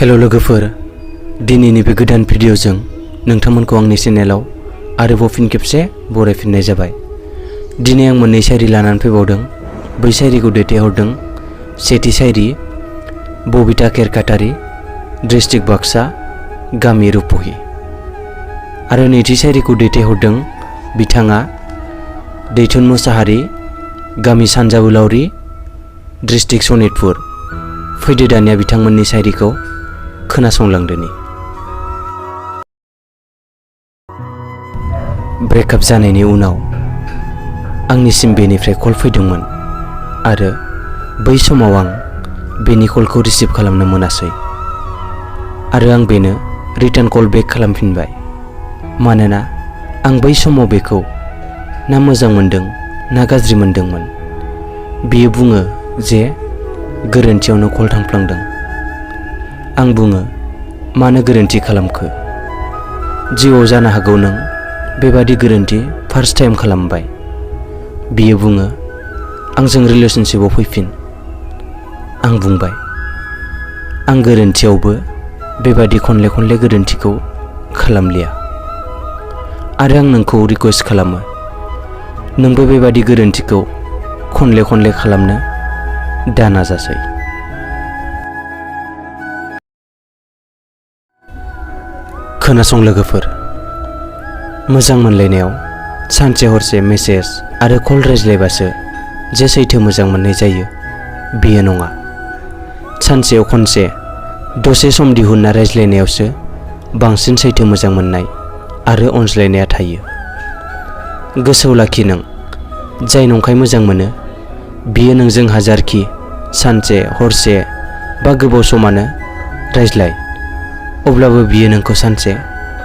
Hello लोगोफोर, दिनैनि बे गोदान भिडिअजों नोंथांमोनखौ आंनि चेनेलाव आरोबाव फिन खेबसे बरायफिननाय जाबाय। दिनै आं मोननै शायरि लानानै फैबावदों। बै शायरिखौ दैथायहरदों सेथि शायरि बबिता केरकाटारि, डिस्ट्रिक्ट बाक्सा, गामि रुपहि। आरो नैथि शायरिखौ दैथायहरदों बिथाङा दैथुन मुसाहारि, गामि सानजाबुलावरि, डिस्ट्रिक्ट सनितपुर। फैदो दानिया बिथांमोननि शायरिखौ खोनासंलांदोनि। ब्रेकआप जानायनि उनाव आंनिसिम बेनिफ्राय कल फैदोंमोन आरो बै समाव आं बेनि कलखौ रिसिभ खालामनो मोनासै आरो आं बेनो रिटार्न कल बेक खालामफिनबाय, मानोना आं बै समाव बेखौ ना मोजां मोनदों ना गाज्रि मोनदोंमोन। बियो बुङो जे गोरोन्थियावनो कल थांफ्लांदों। आं बुङो, मानो गोरोन्थि खालामखो? जिउआव जानो हागौ नों बेबादि गोरोन्थि फार्स्ट टाइम खालामबाय। बियो बुङो, आंजों रिलेशनशिपआव फैफिन। आं बुंबाय, आं गोरोन्थियावबो बेबादि खनले खनले गोरोन्थिखौ खालामलिया आरो आं नोंखौ रिक्वेस्ट खालामो, नोंबो बेबादि गोरोन्थिखौ खनले खनले खालामनो दानाजासै। खोनासं लोगोफोर, मोजां मोनलायनायाव सानसे हरसे मेसेज आरो कल रायज्लायबासो जे सैथो मोजां मोननाय जायो बेयो नङा। सानसेयाव खनसे दसे सम दिहुनना रायज्लायनायावसो बांसिन सैथो मोजां मोननाय आरो अनज्लायनाया थायो। गोसोआव लाखि, नों जाय नंखाय मोजां मोनो बियो नोंजों हाजारखि सानसे हरसे बा गोबाव समानो रायज्लाय, अब्लाबो बियो नोंखौ सानसे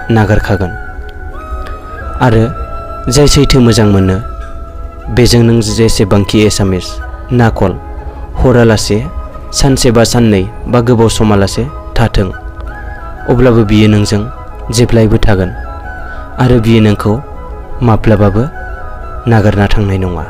नागारखागोन। आरो जाय सैथो मोजां मोनो बेजों नों जेसेबांखि एसामिस ना कल हरालासे सानसे बा साननै बा गोबाव समालासे थाथों, अब्लाबो बियो नोंजों जेब्लायबो थागोन आरो बियो नोंखौ माब्लाबाबो नागारना थांनाय नङा।